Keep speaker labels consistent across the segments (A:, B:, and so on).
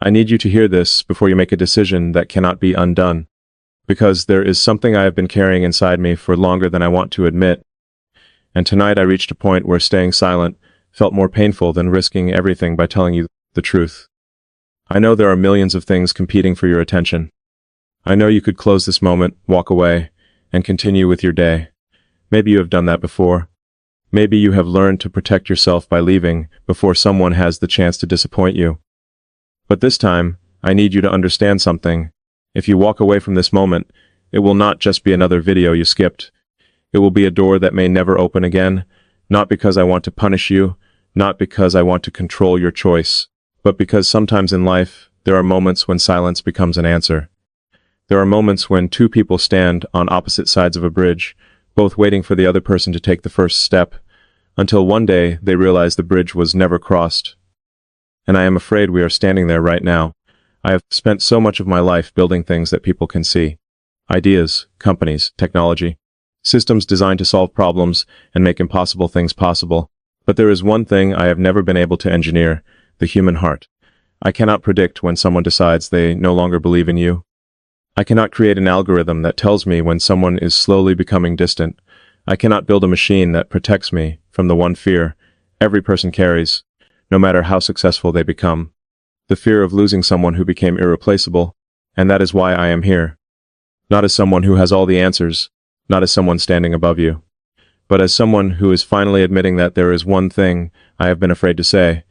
A: I need you to hear this before you make a decision that cannot be undone. Because there is something I have been carrying inside me for longer than I want to admit. And tonight I reached a point where staying silent felt more painful than risking everything by telling you the truth. I know there are millions of things competing for your attention. I know you could close this moment, walk away, and continue with your day. Maybe you have done that before. Maybe you have learned to protect yourself by leaving before someone has the chance to disappoint you. But this time, I need you to understand something. If you walk away from this moment, it will not just be another video you skipped. It will be a door that may never open again, not because I want to punish you, not because I want to control your choice, but because sometimes in life, there are moments when silence becomes an answer. There are moments when two people stand on opposite sides of a bridge, both waiting for the other person to take the first step, until one day they realize the bridge was never crossed. And I am afraid we are standing there right now. I have spent so much of my life building things that people can see. Ideas, companies, technology, systems designed to solve problems and make impossible things possible. But there is one thing I have never been able to engineer: the human heart. I cannot predict when someone decides they no longer believe in you. I cannot create an algorithm that tells me when someone is slowly becoming distant. I cannot build a machine that protects me from the one fear every person carries, no matter how successful they become. The fear of losing someone who became irreplaceable, and that is why I am here. Not as someone who has all the answers, not as someone standing above you, but as someone who is finally admitting that there is one thing I have been afraid to say.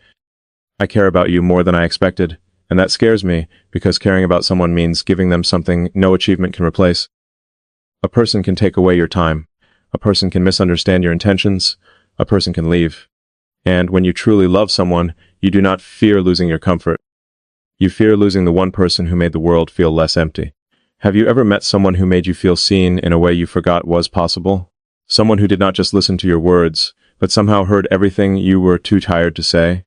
A: I care about you more than I expected, and that scares me because caring about someone means giving them something no achievement can replace. A person can take away your time. A person can misunderstand your intentions. A person can leave. And when you truly love someone, you do not fear losing your comfort. You fear losing the one person who made the world feel less empty. Have you ever met someone who made you feel seen in a way you forgot was possible? Someone who did not just listen to your words, but somehow heard everything you were too tired to say?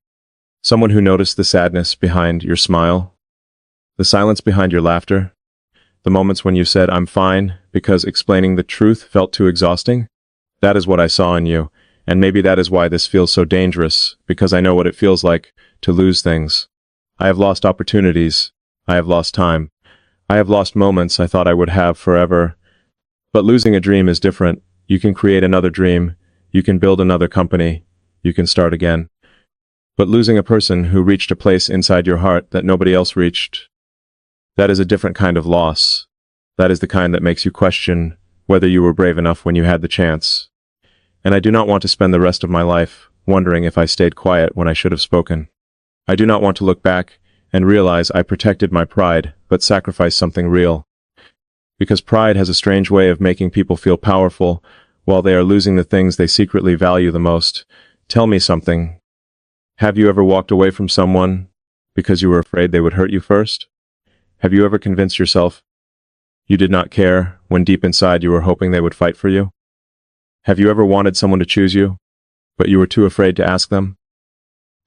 A: Someone who noticed the sadness behind your smile, the silence behind your laughter, the moments when you said, "I'm fine," because explaining the truth felt too exhausting? That is what I saw in you, and maybe that is why this feels so dangerous, because I know what it feels like to lose things. I have lost opportunities. I have lost time. I have lost moments I thought I would have forever. But losing a dream is different. You can create another dream. You can build another company. You can start again. But losing a person who reached a place inside your heart that nobody else reached, that is a different kind of loss. That is the kind that makes you question whether you were brave enough when you had the chance. And I do not want to spend the rest of my life wondering if I stayed quiet when I should have spoken. I do not want to look back and realize I protected my pride, but sacrificed something real. Because pride has a strange way of making people feel powerful while they are losing the things they secretly value the most. Tell me something. Have you ever walked away from someone because you were afraid they would hurt you first? Have you ever convinced yourself you did not care when deep inside you were hoping they would fight for you? Have you ever wanted someone to choose you, but you were too afraid to ask them?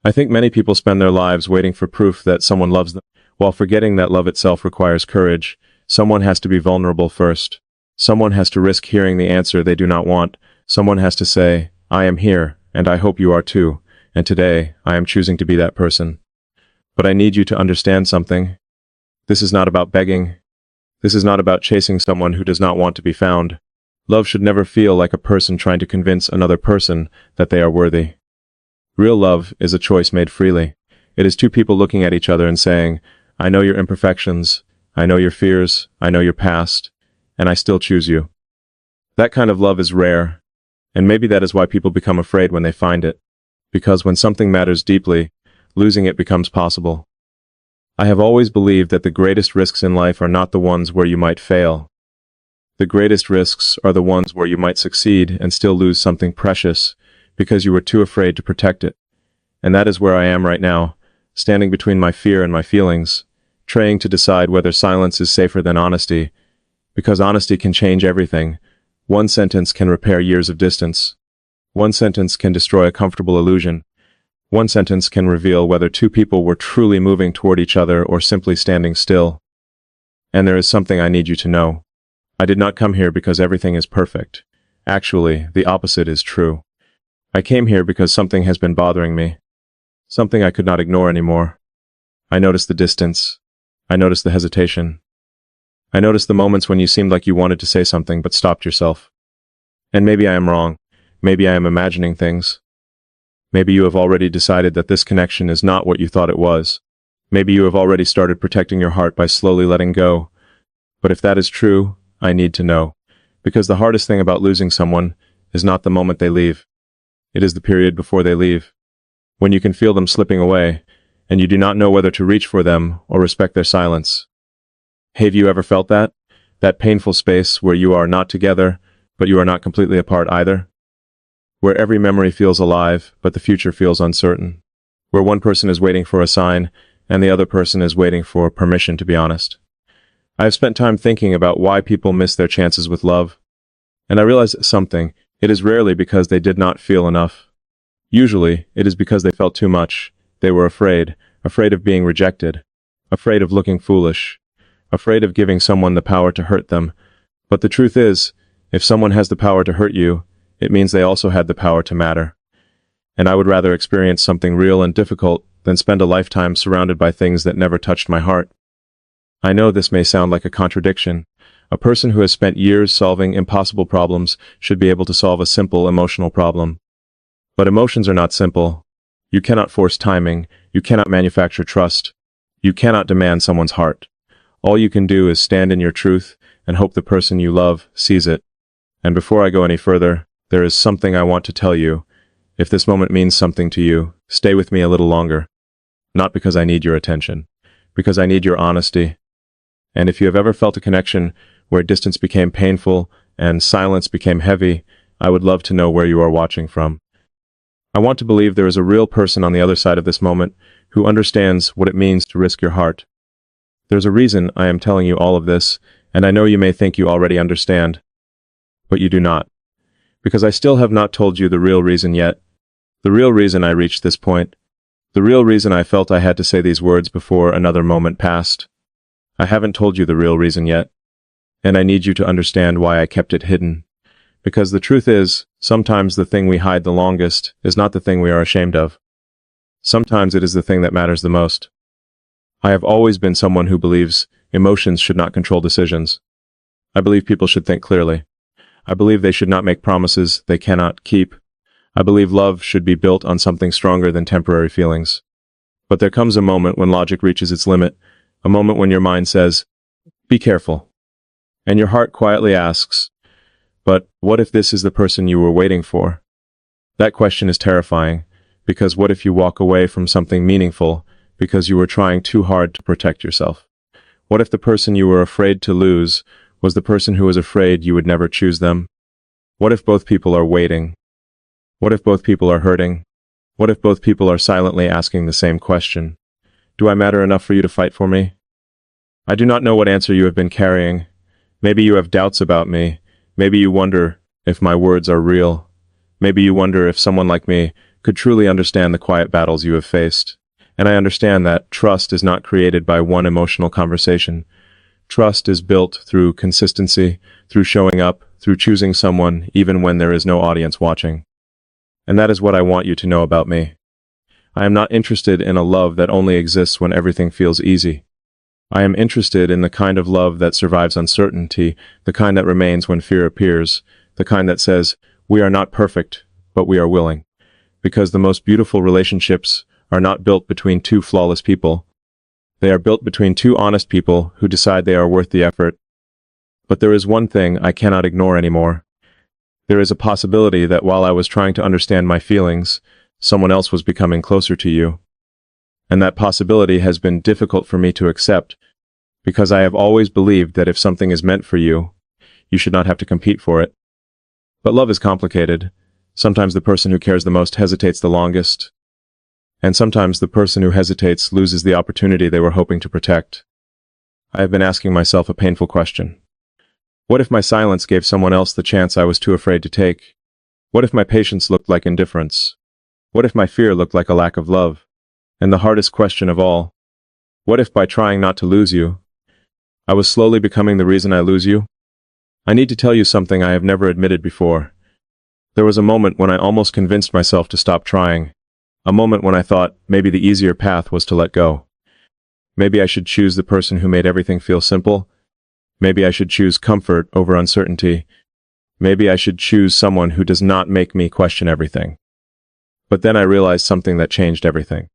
A: I think many people spend their lives waiting for proof that someone loves them, while forgetting that love itself requires courage. Someone has to be vulnerable first. Someone has to risk hearing the answer they do not want. Someone has to say, "I am here, and I hope you are too, and today I am choosing to be that person." But I need you to understand something. This is not about begging. This is not about chasing someone who does not want to be found. Love should never feel like a person trying to convince another person that they are worthy. Real love is a choice made freely. It is two people looking at each other and saying, "I know your imperfections, I know your fears, I know your past, and I still choose you." That kind of love is rare, and maybe that is why people become afraid when they find it. Because when something matters deeply, losing it becomes possible. I have always believed that the greatest risks in life are not the ones where you might fail. The greatest risks are the ones where you might succeed and still lose something precious because you were too afraid to protect it. And that is where I am right now, standing between my fear and my feelings, trying to decide whether silence is safer than honesty, because honesty can change everything. One sentence can repair years of distance. One sentence can destroy a comfortable illusion. One sentence can reveal whether two people were truly moving toward each other or simply standing still. And there is something I need you to know. I did not come here because everything is perfect. Actually, the opposite is true. I came here because something has been bothering me. Something I could not ignore anymore. I noticed the distance. I noticed the hesitation. I noticed the moments when you seemed like you wanted to say something but stopped yourself. And maybe I am wrong. Maybe I am imagining things. Maybe you have already decided that this connection is not what you thought it was. Maybe you have already started protecting your heart by slowly letting go. But if that is true, I need to know. Because the hardest thing about losing someone is not the moment they leave. It is the period before they leave. When you can feel them slipping away, and you do not know whether to reach for them or respect their silence. Have you ever felt that? That painful space where you are not together, but you are not completely apart either? Where every memory feels alive, but the future feels uncertain. Where one person is waiting for a sign, and the other person is waiting for permission to be honest. I have spent time thinking about why people miss their chances with love. And I realized something. It is rarely because they did not feel enough. Usually, it is because they felt too much. They were afraid of being rejected, afraid of looking foolish, afraid of giving someone the power to hurt them. But the truth is, if someone has the power to hurt you, it means they also had the power to matter. And I would rather experience something real and difficult than spend a lifetime surrounded by things that never touched my heart. I know this may sound like a contradiction. A person who has spent years solving impossible problems should be able to solve a simple emotional problem. But emotions are not simple. You cannot force timing. You cannot manufacture trust. You cannot demand someone's heart. All you can do is stand in your truth and hope the person you love sees it. And before I go any further, there is something I want to tell you. If this moment means something to you, stay with me a little longer. Not because I need your attention, because I need your honesty. And if you have ever felt a connection where distance became painful and silence became heavy, I would love to know where you are watching from. I want to believe there is a real person on the other side of this moment who understands what it means to risk your heart. There's a reason I am telling you all of this, and I know you may think you already understand, but you do not. Because I still have not told you the real reason yet. The real reason I reached this point. The real reason I felt I had to say these words before another moment passed. I haven't told you the real reason yet. And I need you to understand why I kept it hidden. Because the truth is, sometimes the thing we hide the longest is not the thing we are ashamed of. Sometimes it is the thing that matters the most. I have always been someone who believes emotions should not control decisions. I believe people should think clearly. I believe they should not make promises they cannot keep. I believe love should be built on something stronger than temporary feelings. But there comes a moment when logic reaches its limit, a moment when your mind says, "Be careful." And your heart quietly asks, "But what if this is the person you were waiting for?" That question is terrifying, because what if you walk away from something meaningful because you were trying too hard to protect yourself? What if the person you were afraid to lose was the person who was afraid you would never choose them? What if both people are waiting? What if both people are hurting? What if both people are silently asking the same question? Do I matter enough for you to fight for me? I do not know what answer you have been carrying. Maybe you have doubts about me. Maybe you wonder if my words are real. Maybe you wonder if someone like me could truly understand the quiet battles you have faced. And I understand that trust is not created by one emotional conversation. Trust is built through consistency, through showing up, through choosing someone even when there is no audience watching. And that is what I want you to know about me. I am not interested in a love that only exists when everything feels easy. I am interested in the kind of love that survives uncertainty, the kind that remains when fear appears, the kind that says, "We are not perfect, but we are willing." Because the most beautiful relationships are not built between two flawless people. They are built between two honest people who decide they are worth the effort. But there is one thing I cannot ignore anymore. There is a possibility that while I was trying to understand my feelings, someone else was becoming closer to you. And that possibility has been difficult for me to accept, because I have always believed that if something is meant for you, you should not have to compete for it. But love is complicated. Sometimes the person who cares the most hesitates the longest. And sometimes the person who hesitates loses the opportunity they were hoping to protect. I have been asking myself a painful question. What if my silence gave someone else the chance I was too afraid to take? What if my patience looked like indifference? What if my fear looked like a lack of love? And the hardest question of all, what if by trying not to lose you, I was slowly becoming the reason I lose you? I need to tell you something I have never admitted before. There was a moment when I almost convinced myself to stop trying. A moment when I thought maybe the easier path was to let go. Maybe I should choose the person who made everything feel simple. Maybe I should choose comfort over uncertainty. Maybe I should choose someone who does not make me question everything. But then I realized something that changed everything.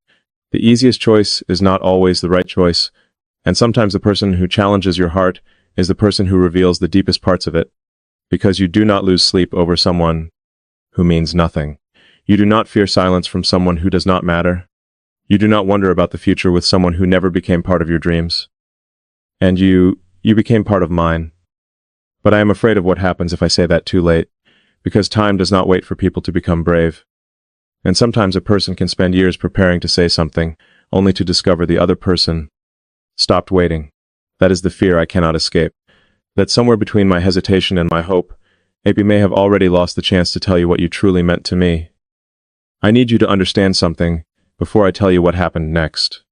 A: The easiest choice is not always the right choice, and sometimes the person who challenges your heart is the person who reveals the deepest parts of it, because you do not lose sleep over someone who means nothing. You do not fear silence from someone who does not matter. You do not wonder about the future with someone who never became part of your dreams. And you became part of mine. But I am afraid of what happens if I say that too late, because time does not wait for people to become brave. And sometimes a person can spend years preparing to say something, only to discover the other person stopped waiting. That is the fear I cannot escape. That somewhere between my hesitation and my hope, maybe may have already lost the chance to tell you what you truly meant to me. I need you to understand something before I tell you what happened next.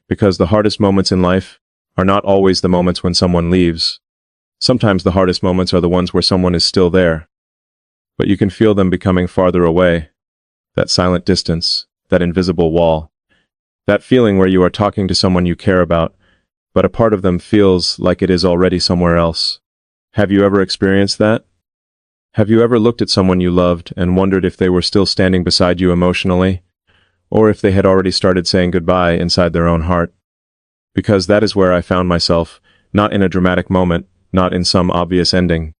A: Because the hardest moments in life are not always the moments when someone leaves. Sometimes the hardest moments are the ones where someone is still there, but you can feel them becoming farther away. That silent distance, that invisible wall, that feeling where you are talking to someone you care about, but a part of them feels like it is already somewhere else. Have you ever experienced that? Have you ever looked at someone you loved and wondered if they were still standing beside you emotionally, or if they had already started saying goodbye inside their own heart? Because that is where I found myself, not in a dramatic moment, not in some obvious ending,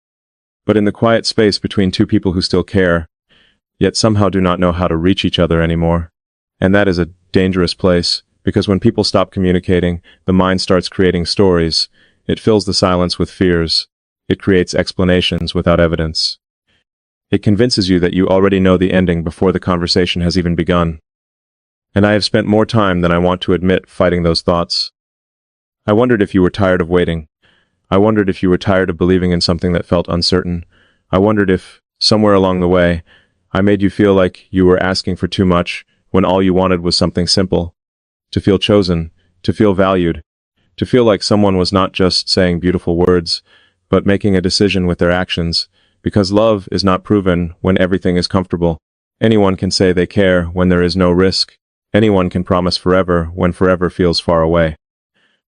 A: but in the quiet space between two people who still care, yet somehow do not know how to reach each other anymore. And that is a dangerous place, because when people stop communicating, the mind starts creating stories. It fills the silence with fears. It creates explanations without evidence. It convinces you that you already know the ending before the conversation has even begun. And I have spent more time than I want to admit fighting those thoughts. I wondered if you were tired of waiting. I wondered if you were tired of believing in something that felt uncertain. I wondered if, somewhere along the way, I made you feel like you were asking for too much when all you wanted was something simple. To feel chosen, to feel valued, to feel like someone was not just saying beautiful words, but making a decision with their actions, because love is not proven when everything is comfortable. Anyone can say they care when there is no risk. Anyone can promise forever when forever feels far away.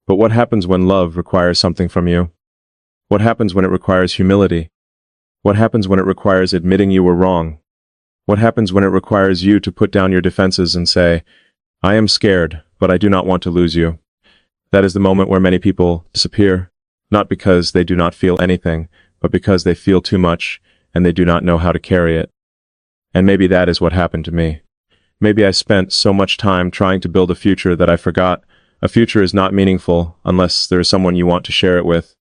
A: But what happens when love requires something from you? What happens when it requires humility? What happens when it requires admitting you were wrong? What happens when it requires you to put down your defenses and say, I am scared, but I do not want to lose you? That is the moment where many people disappear, not because they do not feel anything, but because they feel too much and they do not know how to carry it. And maybe that is what happened to me. Maybe I spent so much time trying to build a future that I forgot a future is not meaningful unless there is someone you want to share it with.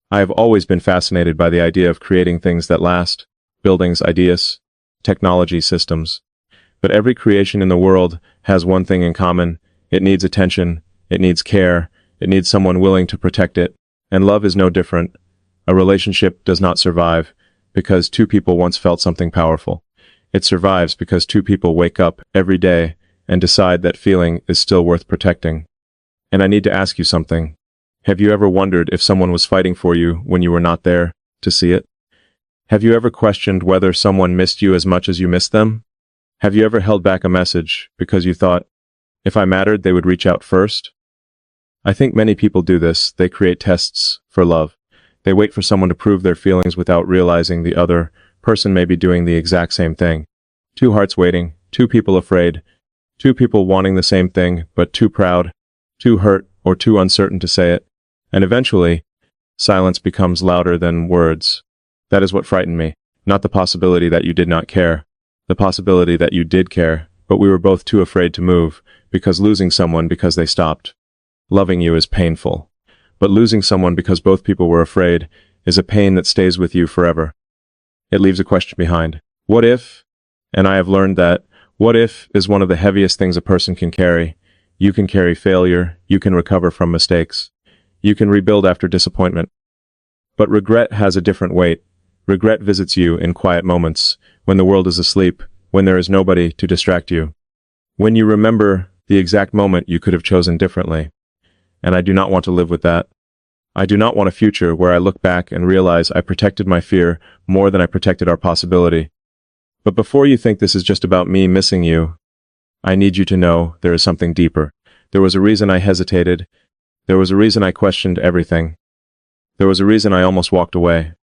A: I have always been fascinated by the idea of creating things that last, buildings, ideas, technology, systems. But every creation in the world has one thing in common. It needs attention, it needs care, it needs someone willing to protect it. And love is no different. A relationship does not survive because two people once felt something powerful. It survives because two people wake up every day and decide that feeling is still worth protecting. And I need to ask you something. Have you ever wondered if someone was fighting for you when you were not there to see it? Have you ever questioned whether someone missed you as much as you missed them? Have you ever held back a message because you thought, if I mattered, they would reach out first? I think many people do this. They create tests for love. They wait for someone to prove their feelings without realizing the other person may be doing the exact same thing. Two hearts waiting, two people afraid, two people wanting the same thing, but too proud, too hurt, or too uncertain to say it. And eventually, silence becomes louder than words. That is what frightened me. Not the possibility that you did not care. The possibility that you did care, but we were both too afraid to move, because losing someone because they stopped loving you is painful. But losing someone because both people were afraid is a pain that stays with you forever. It leaves a question behind. What if? And I have learned that what if is one of the heaviest things a person can carry. You can carry failure, you can recover from mistakes, you can rebuild after disappointment. But regret has a different weight. Regret visits you in quiet moments, when the world is asleep, when there is nobody to distract you. When you remember the exact moment you could have chosen differently. And I do not want to live with that. I do not want a future where I look back and realize I protected my fear more than I protected our possibility. But before you think this is just about me missing you, I need you to know there is something deeper. There was a reason I hesitated. There was a reason I questioned everything. There was a reason I almost walked away.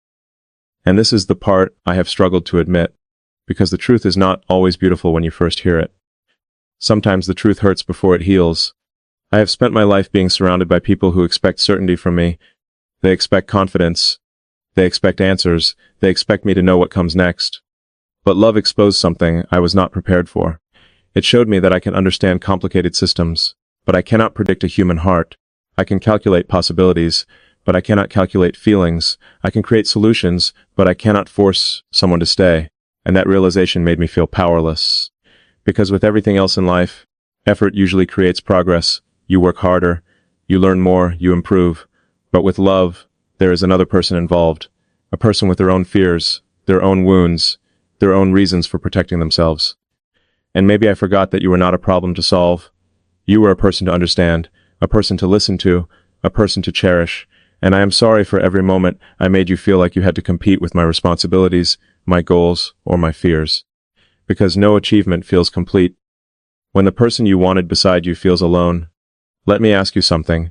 A: And this is the part I have struggled to admit, because the truth is not always beautiful when you first hear it. Sometimes the truth hurts before it heals. I have spent my life being surrounded by people who expect certainty from me. They expect confidence. They expect answers. They expect me to know what comes next. But love exposed something I was not prepared for. It showed me that I can understand complicated systems, but I cannot predict a human heart. I can calculate possibilities, but I cannot calculate feelings. I can create solutions, but I cannot force someone to stay. And that realization made me feel powerless. Because with everything else in life, effort usually creates progress. You work harder, you learn more, you improve. But with love, there is another person involved. A person with their own fears, their own wounds, their own reasons for protecting themselves. And maybe I forgot that you were not a problem to solve. You were a person to understand, a person to listen to, a person to cherish. And I am sorry for every moment I made you feel like you had to compete with my responsibilities, my goals, or my fears. Because no achievement feels complete when the person you wanted beside you feels alone. Let me ask you something.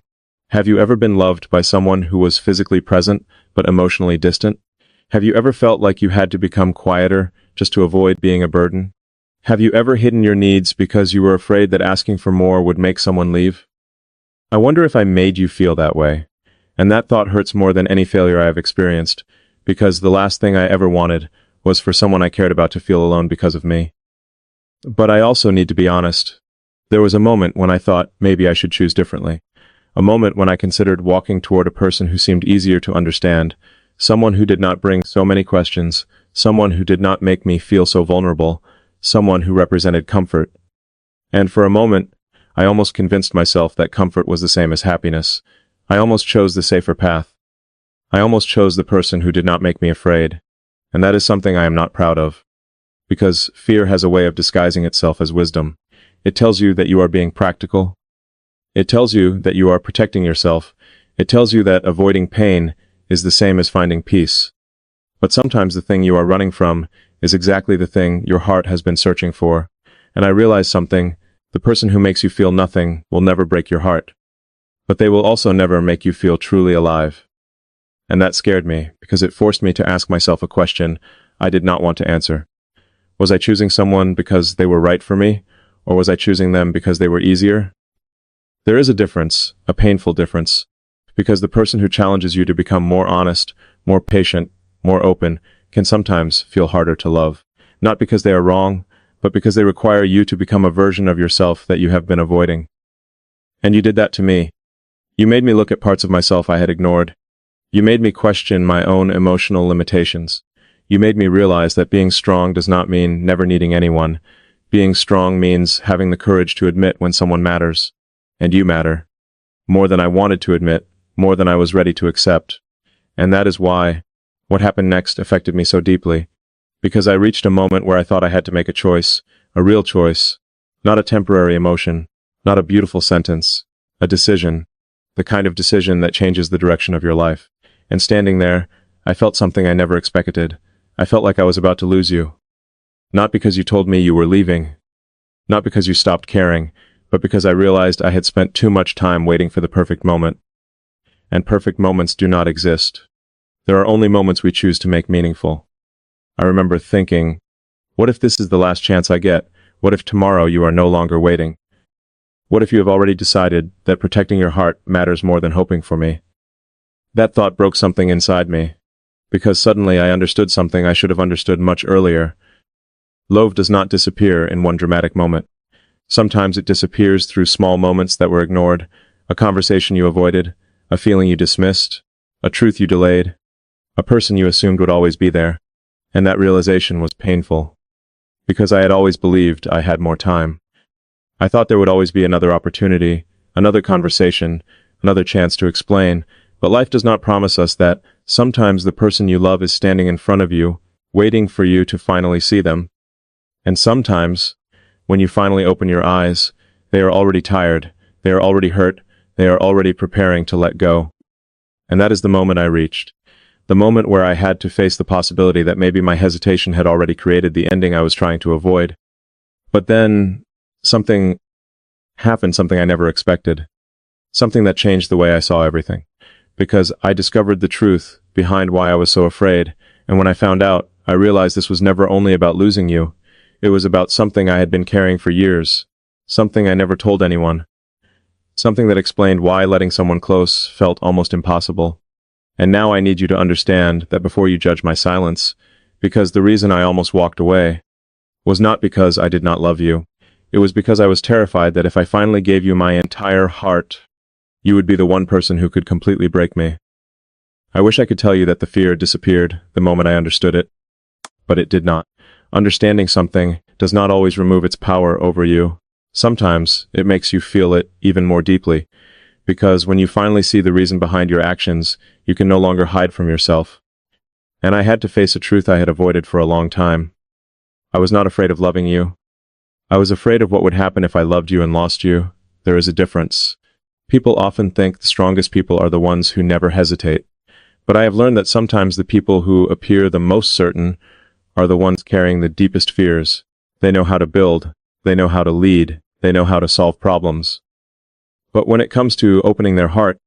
A: Have you ever been loved by someone who was physically present but emotionally distant? Have you ever felt like you had to become quieter just to avoid being a burden? Have you ever hidden your needs because you were afraid that asking for more would make someone leave? I wonder if I made you feel that way. And that thought hurts more than any failure I have experienced, because the last thing I ever wanted was for someone I cared about to feel alone because of me. But I also need to be honest. There was a moment when I thought maybe I should choose differently. A moment when I considered walking toward a person who seemed easier to understand, someone who did not bring so many questions, someone who did not make me feel so vulnerable, someone who represented comfort. And for a moment, I almost convinced myself that comfort was the same as happiness. I almost chose the safer path. I almost chose the person who did not make me afraid. And that is something I am not proud of. Because fear has a way of disguising itself as wisdom. It tells you that you are being practical. It tells you that you are protecting yourself. It tells you that avoiding pain is the same as finding peace. But sometimes the thing you are running from is exactly the thing your heart has been searching for. And I realized something. The person who makes you feel nothing will never break your heart. But they will also never make you feel truly alive. And that scared me, because it forced me to ask myself a question I did not want to answer. Was I choosing someone because they were right for me, or was I choosing them because they were easier? There is a difference, a painful difference, because the person who challenges you to become more honest, more patient, more open, can sometimes feel harder to love. Not because they are wrong, but because they require you to become a version of yourself that you have been avoiding. And you did that to me. You made me look at parts of myself I had ignored. You made me question my own emotional limitations. You made me realize that being strong does not mean never needing anyone. Being strong means having the courage to admit when someone matters. And you matter. More than I wanted to admit, more than I was ready to accept. And that is why what happened next affected me so deeply. Because I reached a moment where I thought I had to make a choice, a real choice, not a temporary emotion, not a beautiful sentence, a decision, the kind of decision that changes the direction of your life. And standing there, I felt something I never expected. I felt like I was about to lose you. Not because you told me you were leaving, not because you stopped caring, but because I realized I had spent too much time waiting for the perfect moment. And perfect moments do not exist. There are only moments we choose to make meaningful. I remember thinking, what if this is the last chance I get? What if tomorrow you are no longer waiting? What if you have already decided that protecting your heart matters more than hoping for me? That thought broke something inside me, because suddenly I understood something I should have understood much earlier. Love does not disappear in one dramatic moment. Sometimes it disappears through small moments that were ignored, a conversation you avoided, a feeling you dismissed, a truth you delayed, a person you assumed would always be there. And that realization was painful, because I had always believed I had more time. I thought there would always be another opportunity, another conversation, another chance to explain, but life does not promise us that. Sometimes the person you love is standing in front of you, waiting for you to finally see them. And sometimes, when you finally open your eyes, they are already tired, they are already hurt, they are already preparing to let go. And that is the moment I reached. The moment where I had to face the possibility that maybe my hesitation had already created the ending I was trying to avoid. But then, something happened, something I never expected. Something that changed the way I saw everything. Because I discovered the truth behind why I was so afraid, and when I found out, I realized this was never only about losing you. It was about something I had been carrying for years. Something I never told anyone. Something that explained why letting someone close felt almost impossible. And now I need you to understand that before you judge my silence, because the reason I almost walked away was not because I did not love you. It was because I was terrified that if I finally gave you my entire heart, you would be the one person who could completely break me. I wish I could tell you that the fear disappeared the moment I understood it, but it did not. Understanding something does not always remove its power over you. Sometimes it makes you feel it even more deeply, because when you finally see the reason behind your actions, you can no longer hide from yourself. And I had to face a truth I had avoided for a long time. I was not afraid of loving you. I was afraid of what would happen if I loved you and lost you. There is a difference. People often think the strongest people are the ones who never hesitate. But I have learned that sometimes the people who appear the most certain are the ones carrying the deepest fears. They know how to build. They know how to lead. They know how to solve problems. But when it comes to opening their heart,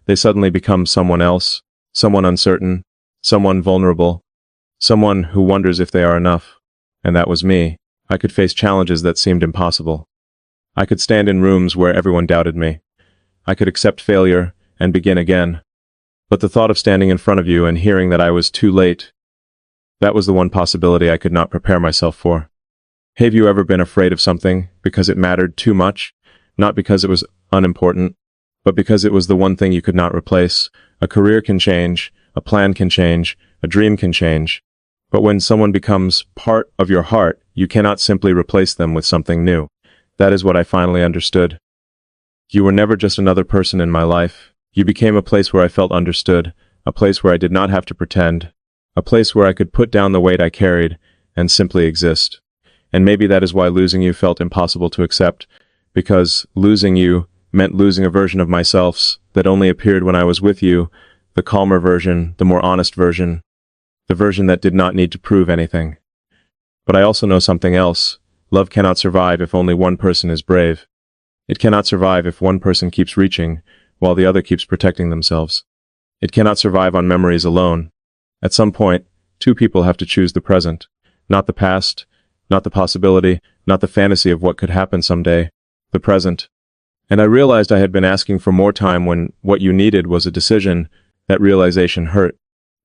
A: they suddenly become someone else, someone uncertain, someone vulnerable, someone who wonders if they are enough. And that was me. I could face challenges that seemed impossible. I could stand in rooms where everyone doubted me. I could accept failure and begin again. But the thought of standing in front of you and hearing that I was too late, that was the one possibility I could not prepare myself for. Have you ever been afraid of something because it mattered too much? Not because it was unimportant, but because it was the one thing you could not replace. A career can change, a plan can change, a dream can change. But when someone becomes part of your heart, you cannot simply replace them with something new. That is what I finally understood. You were never just another person in my life. You became a place where I felt understood, a place where I did not have to pretend, a place where I could put down the weight I carried and simply exist. And maybe that is why losing you felt impossible to accept, because losing you meant losing a version of myself that only appeared when I was with you, the calmer version, the more honest version, the version that did not need to prove anything. But I also know something else. Love cannot survive if only one person is brave. It cannot survive if one person keeps reaching, while the other keeps protecting themselves. It cannot survive on memories alone. At some point, two people have to choose the present, not the past, not the possibility, not the fantasy of what could happen someday, the present. And I realized I had been asking for more time when what you needed was a decision. That realization hurt,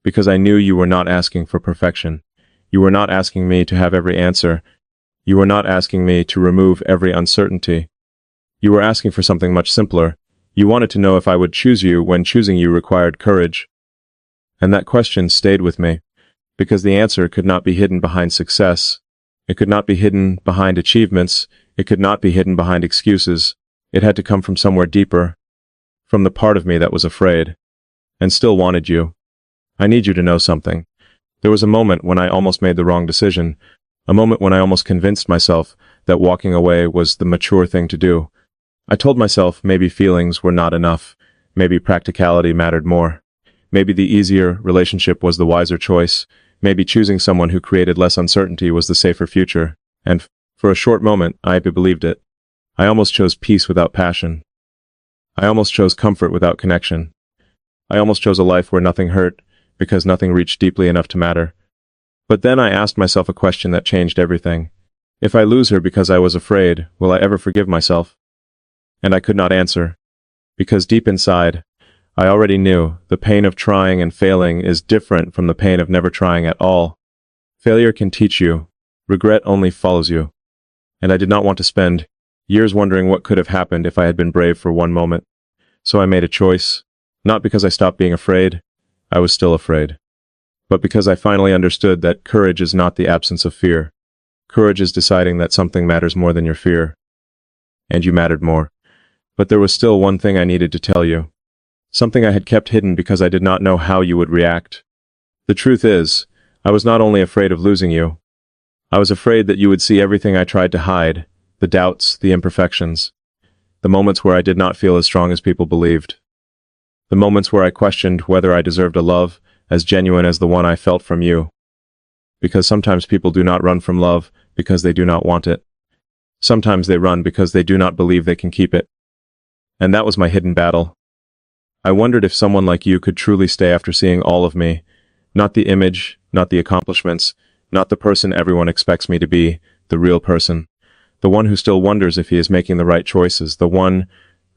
A: because I knew you were not asking for perfection. You were not asking me to have every answer. You were not asking me to remove every uncertainty. You were asking for something much simpler. You wanted to know if I would choose you when choosing you required courage. And that question stayed with me, because the answer could not be hidden behind success. It could not be hidden behind achievements. It could not be hidden behind excuses. It had to come from somewhere deeper, from the part of me that was afraid, and still wanted you. I need you to know something. There was a moment when I almost made the wrong decision, a moment when I almost convinced myself that walking away was the mature thing to do. I told myself maybe feelings were not enough, maybe practicality mattered more, maybe the easier relationship was the wiser choice, maybe choosing someone who created less uncertainty was the safer future, and for a short moment I believed it. I almost chose peace without passion. I almost chose comfort without connection. I almost chose a life where nothing hurt, because nothing reached deeply enough to matter. But then I asked myself a question that changed everything. If I lose her because I was afraid, will I ever forgive myself? And I could not answer, because deep inside, I already knew the pain of trying and failing is different from the pain of never trying at all. Failure can teach you. Regret only follows you. And I did not want to spend years wondering what could have happened if I had been brave for one moment. So I made a choice, not because I stopped being afraid. I was still afraid. But because I finally understood that courage is not the absence of fear. Courage is deciding that something matters more than your fear. And you mattered more. But there was still one thing I needed to tell you. Something I had kept hidden because I did not know how you would react. The truth is, I was not only afraid of losing you. I was afraid that you would see everything I tried to hide, the doubts, the imperfections, the moments where I did not feel as strong as people believed, the moments where I questioned whether I deserved a love as genuine as the one I felt from you. Because sometimes people do not run from love because they do not want it. Sometimes they run because they do not believe they can keep it. And that was my hidden battle. I wondered if someone like you could truly stay after seeing all of me. Not the image, not the accomplishments, not the person everyone expects me to be, the real person. The one who still wonders if he is making the right choices, the one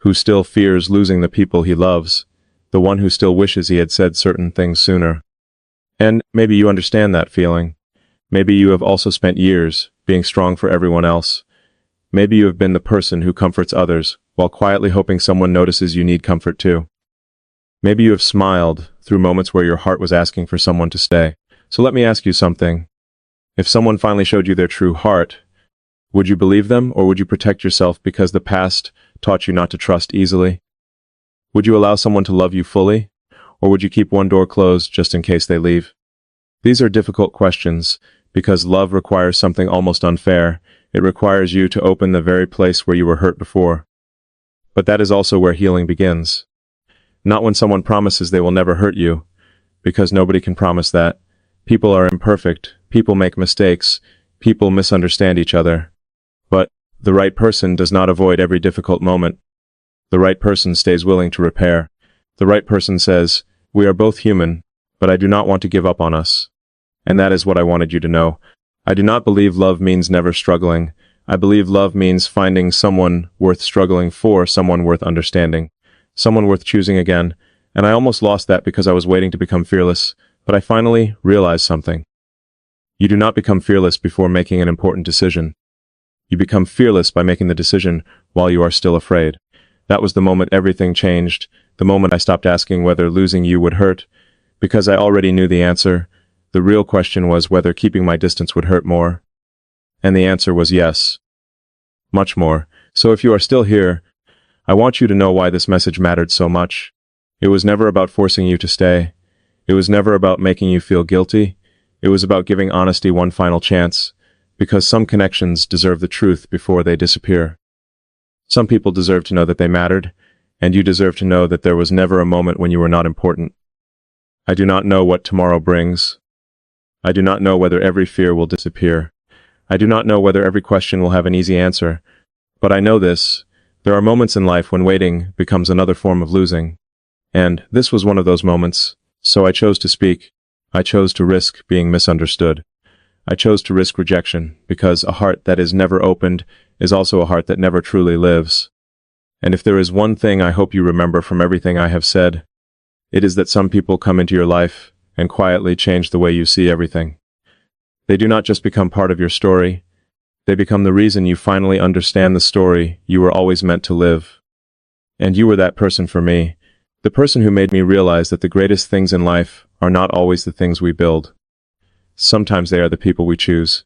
A: who still fears losing the people he loves, the one who still wishes he had said certain things sooner. And maybe you understand that feeling. Maybe you have also spent years being strong for everyone else. Maybe you have been the person who comforts others, while quietly hoping someone notices you need comfort too. Maybe you have smiled through moments where your heart was asking for someone to stay. So let me ask you something. If someone finally showed you their true heart, would you believe them, or would you protect yourself because the past taught you not to trust easily? Would you allow someone to love you fully, or would you keep one door closed just in case they leave? These are difficult questions, because love requires something almost unfair. It requires you to open the very place where you were hurt before. But that is also where healing begins. Not when someone promises they will never hurt you, because nobody can promise that. People are imperfect, people make mistakes, people misunderstand each other. But the right person does not avoid every difficult moment. The right person stays willing to repair. The right person says, "We are both human, but I do not want to give up on us." And that is what I wanted you to know. I do not believe love means never struggling. I believe love means finding someone worth struggling for, someone worth understanding, someone worth choosing again. And I almost lost that because I was waiting to become fearless, but I finally realized something. You do not become fearless before making an important decision. You become fearless by making the decision while you are still afraid. That was the moment everything changed, the moment I stopped asking whether losing you would hurt, because I already knew the answer. The real question was whether keeping my distance would hurt more. And the answer was yes. Much more. So if you are still here, I want you to know why this message mattered so much. It was never about forcing you to stay. It was never about making you feel guilty. It was about giving honesty one final chance, because some connections deserve the truth before they disappear. Some people deserve to know that they mattered, and you deserve to know that there was never a moment when you were not important. I do not know what tomorrow brings. I do not know whether every fear will disappear. I do not know whether every question will have an easy answer. But I know this: there are moments in life when waiting becomes another form of losing. And this was one of those moments. So I chose to speak. I chose to risk being misunderstood. I chose to risk rejection, because a heart that is never opened is also a heart that never truly lives. And if there is one thing I hope you remember from everything I have said, it is that some people come into your life and quietly change the way you see everything. They do not just become part of your story, they become the reason you finally understand the story you were always meant to live. And you were that person for me, the person who made me realize that the greatest things in life are not always the things we build. Sometimes they are the people we choose.